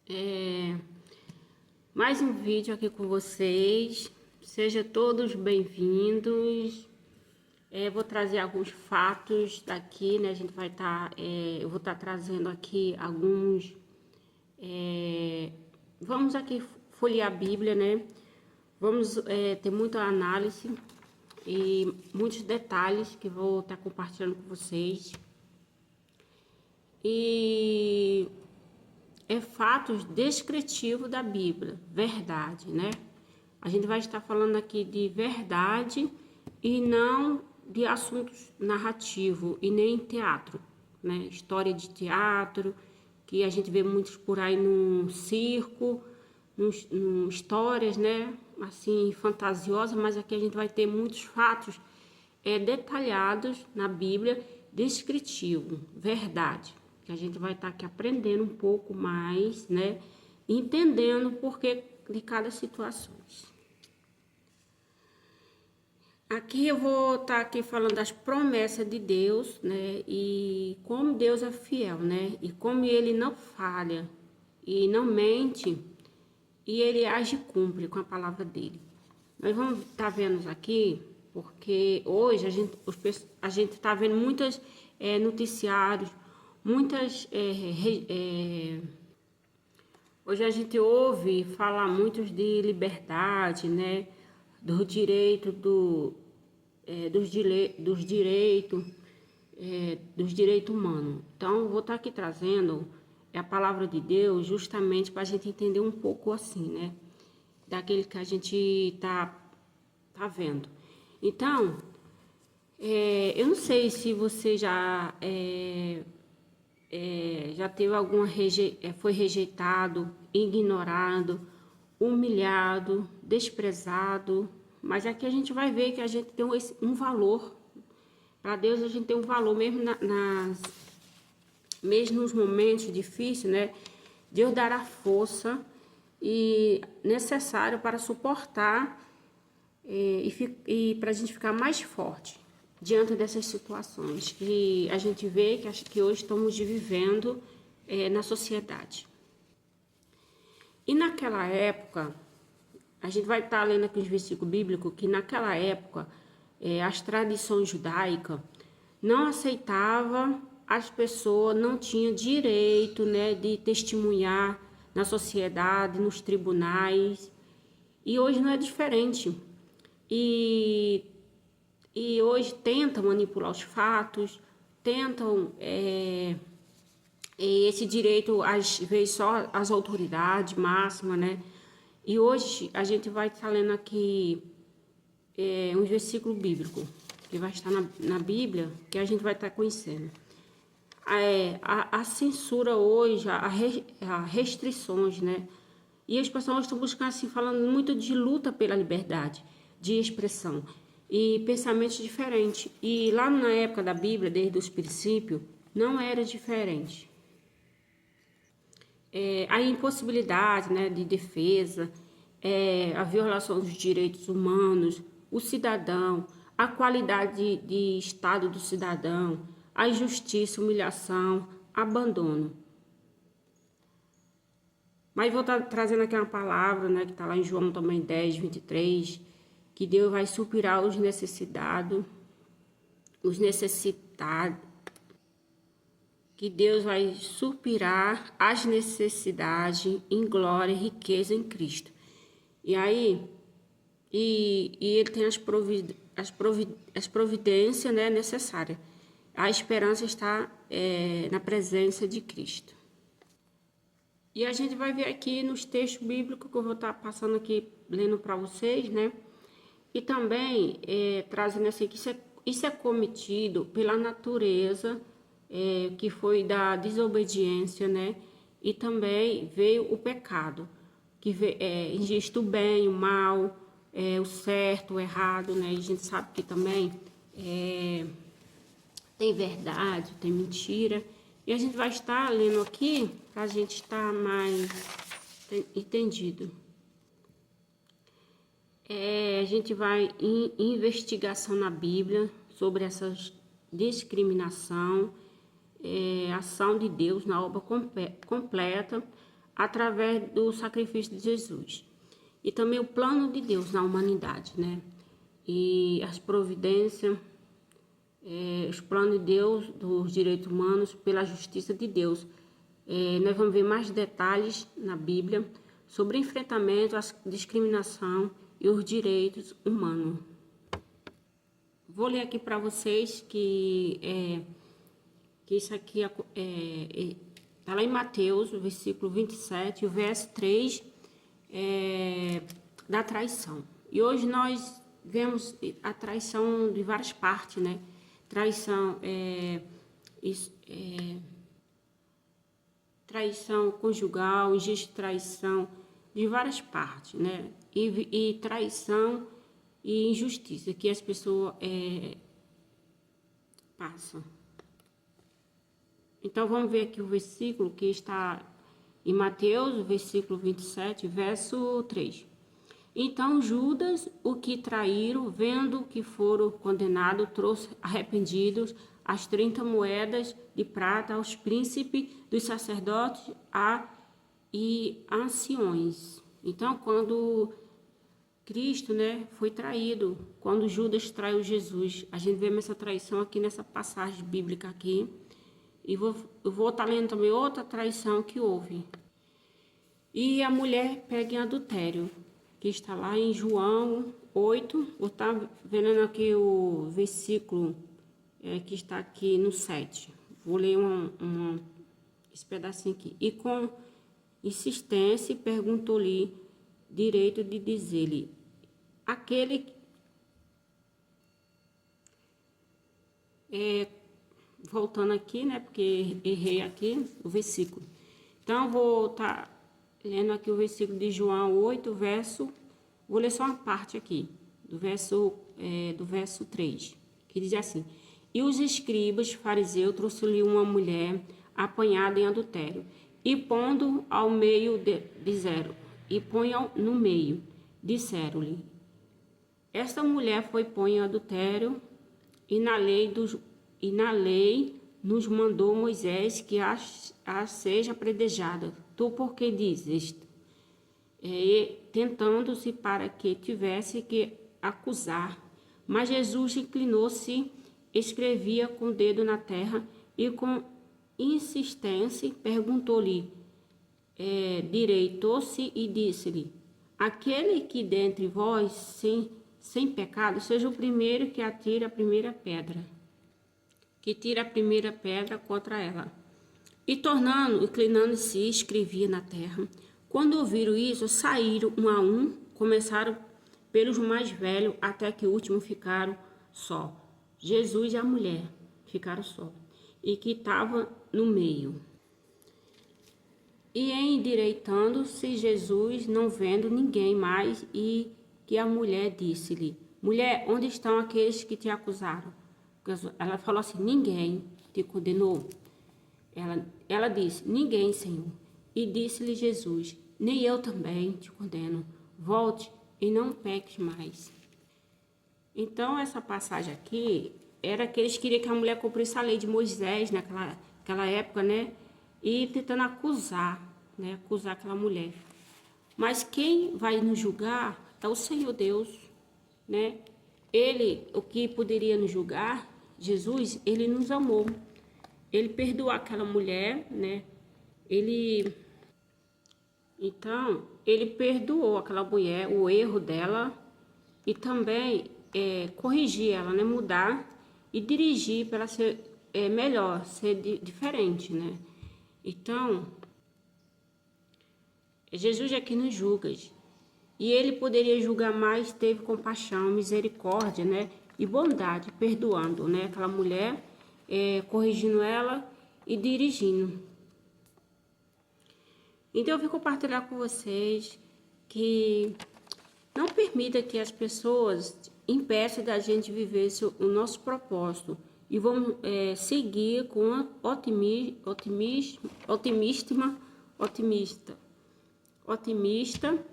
É, mais um vídeo aqui com vocês. Sejam todos bem-vindos. Vou trazer alguns fatos daqui, né? A gente vai estar, eu vou estar trazendo aqui alguns. Vamos aqui folhear a Bíblia, né? Vamos ter muita análise e muitos detalhes que vou estar compartilhando com vocês. E fatos descritivos da Bíblia, verdade, né? A gente vai estar falando aqui de verdade e não de assuntos narrativos e nem teatro, né? História de teatro, que a gente vê muitos por aí no circo, histórias, né? Assim, fantasiosas, mas aqui a gente vai ter muitos fatos detalhados na Bíblia, descritivo, verdade. Que a gente vai estar aqui aprendendo um pouco mais, né? Entendendo o porquê de cada situação. Aqui eu vou estar aqui falando das promessas de Deus, né? E como Deus é fiel, né? E como Ele não falha e não mente e Ele age e cumpre com a palavra dele. Nós vamos estar vendo aqui, porque hoje a gente está vendo muitos noticiários, muitas hoje a gente ouve falar muito de liberdade, né? Do direito dos direitos humanos. Então, eu vou estar aqui trazendo a palavra de Deus justamente para a gente entender um pouco assim, né? Daquele que a gente tá vendo. Então, eu não sei se você já teve foi rejeitado, ignorado, humilhado, desprezado, mas aqui a gente vai ver que a gente tem um valor. Para Deus a gente tem um valor mesmo mesmo nos momentos difíceis, né? Deus dará força e necessário para suportar e para a gente ficar mais forte diante dessas situações que a gente vê que hoje estamos vivendo na sociedade. E naquela época, a gente vai estar lendo aqui os versículos bíblicos, que naquela época as tradições judaicas não aceitavam as pessoas, não tinham direito, né, de testemunhar na sociedade, nos tribunais. E hoje não é diferente. E hoje tentam manipular os fatos, tentam esse direito, às vezes, só as autoridades máximas, né? E hoje a gente vai estar lendo aqui um versículo bíblico, que vai estar na Bíblia, que a gente vai estar conhecendo. A censura hoje, as restrições, né? E as pessoas estão buscando, assim, falando muito de luta pela liberdade de expressão e pensamentos diferentes. E lá na época da Bíblia, desde os princípios, não era diferente. A impossibilidade, né, de defesa, a violação dos direitos humanos, o cidadão, a qualidade de estado do cidadão, a injustiça, humilhação, abandono. Mas vou estar trazendo aqui uma palavra, né, que está lá em João também 10, 23, que Deus vai suprir os necessitados, que Deus vai suprir as necessidades em glória e riqueza em Cristo. E aí, Ele tem as providências, né, necessárias. A esperança está na presença de Cristo. E a gente vai ver aqui nos textos bíblicos que eu vou estar passando aqui, lendo para vocês, né? E também trazendo assim que isso é cometido pela natureza, que foi da desobediência, né? E também veio o pecado, que existe o bem, o mal, o certo, o errado, né? E a gente sabe que também tem verdade, tem mentira. E a gente vai estar lendo aqui para a gente estar mais entendido. A gente vai em investigação na Bíblia sobre essa discriminação, ação de Deus na obra completa, através do sacrifício de Jesus. E também o plano de Deus na humanidade, né? E as providências, os planos de Deus, dos direitos humanos, pela justiça de Deus. Nós vamos ver mais detalhes na Bíblia sobre o enfrentamento à discriminação e os direitos humanos. Vou ler aqui para vocês que isso aqui está lá em Mateus, o versículo 27, o verso 3, da traição. E hoje nós vemos a traição de várias partes, né? Traição, traição conjugal, existe traição de várias partes, né? E traição e injustiça que as pessoas passam. Então, vamos ver aqui o versículo que está em Mateus, o versículo 27, verso 3. Então, Judas, o que traíram, vendo que foram condenados, trouxe arrependidos as 30 moedas de prata aos príncipes dos sacerdotes e anciões. Então, quando Cristo, né, foi traído, quando Judas traiu Jesus, a gente vê essa traição aqui nessa passagem bíblica aqui. E eu vou estar lendo também outra traição que houve. E a mulher pega em adultério, que está lá em João 8. Vou estar vendo aqui o versículo que está aqui no 7. Vou ler esse pedacinho aqui. E com insistência perguntou-lhe direito de dizer-lhe, aquele voltando aqui, né, porque errei aqui o versículo. Então, vou estar lendo aqui o versículo de João 8, vou ler só uma parte aqui, do verso 3, que diz assim, e os escribas fariseus trouxeram-lhe uma mulher apanhada em adultério, e pondo ao meio, no meio, disseram-lhe, esta mulher foi põe em adultério, e na lei nos mandou Moisés que a seja apedrejada. Tu por que dizes isto? Tentando-se para que tivesse que acusar. Mas Jesus inclinou-se, escrevia com o dedo na terra e com insistência perguntou-lhe, direitou-se e disse-lhe, aquele que dentre vós sem pecado, seja o primeiro que atire a primeira pedra. Que tira a primeira pedra contra ela. E inclinando-se, escrevia na terra. Quando ouviram isso, saíram um a um, começaram pelos mais velhos, até que o último ficaram só. Jesus e a mulher ficaram só, e que estava no meio. E endireitando-se Jesus, não vendo ninguém mais, e que a mulher disse-lhe, mulher, onde estão aqueles que te acusaram? Ela falou assim, ninguém te condenou. Ela disse, ninguém, Senhor. E disse-lhe Jesus, nem eu também te condeno. Volte e não peques mais. Então, essa passagem aqui, era que eles queriam que a mulher cumprisse a lei de Moisés, naquela época, né? E tentando acusar, né? Acusar aquela mulher. Mas quem vai nos julgar é o Senhor Deus, né? Ele, o que poderia nos julgar, Jesus, ele nos amou. Ele perdoou aquela mulher, né? Então, ele perdoou aquela mulher, o erro dela, e também corrigir ela, né? Mudar e dirigir para ela ser melhor, ser diferente, né? Então, Jesus é que nos julga. E ele poderia julgar mais, teve compaixão, misericórdia, né? E bondade, perdoando, né? Aquela mulher, corrigindo ela e dirigindo. Então, eu vim compartilhar com vocês que não permita que as pessoas impeçam da gente viver o nosso propósito. E vamos seguir com otimista,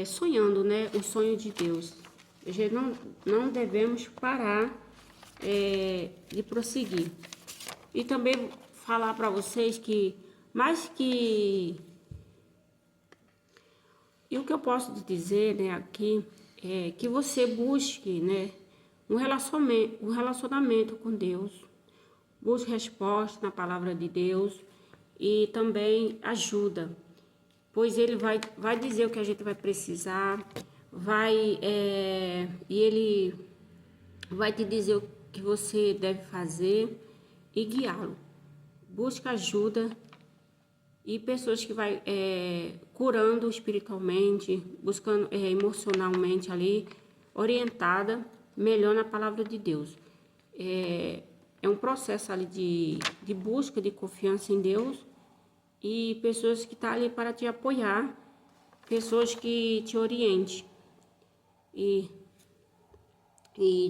sonhando, né? O sonho de Deus. A gente não devemos parar de prosseguir. E também falar para vocês que, mais que E o que eu posso te dizer, né, aqui é que você busque, né, um relacionamento com Deus, busque resposta na palavra de Deus e também ajuda, pois Ele vai dizer o que a gente vai precisar, e Ele vai te dizer o que você deve fazer e guiá-lo. Busca ajuda e pessoas que vai curando espiritualmente, buscando emocionalmente ali, orientada melhor na palavra de Deus. É um processo ali de busca, de confiança em Deus e pessoas que estão ali para te apoiar, pessoas que te orientem e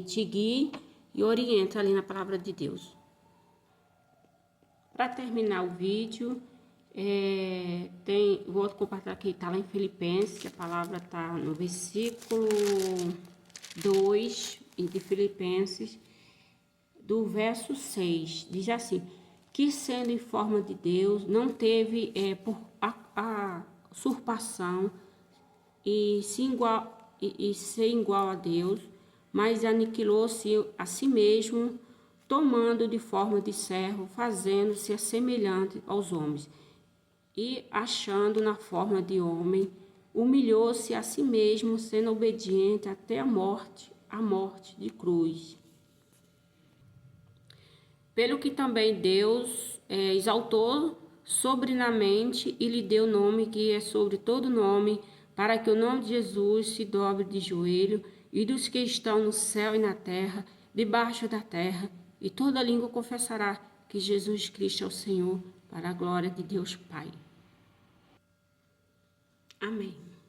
te guiem e orientem ali na palavra de Deus. Para terminar o vídeo, vou compartilhar aqui, está lá em Filipenses, a palavra está no versículo 2 de Filipenses, do verso 6, diz assim: que sendo em forma de Deus, não teve por a usurpação e ser igual a Deus, mas aniquilou-se a si mesmo, tomando de forma de servo, fazendo-se semelhante aos homens, e achando na forma de homem, humilhou-se a si mesmo, sendo obediente até a morte de cruz. Pelo que também Deus exaltou soberanamente e lhe deu nome que é sobre todo nome, para que o nome de Jesus se dobre de joelho, e dos que estão no céu e na terra, debaixo da terra, e toda língua confessará que Jesus Cristo é o Senhor, para a glória de Deus Pai. Amém.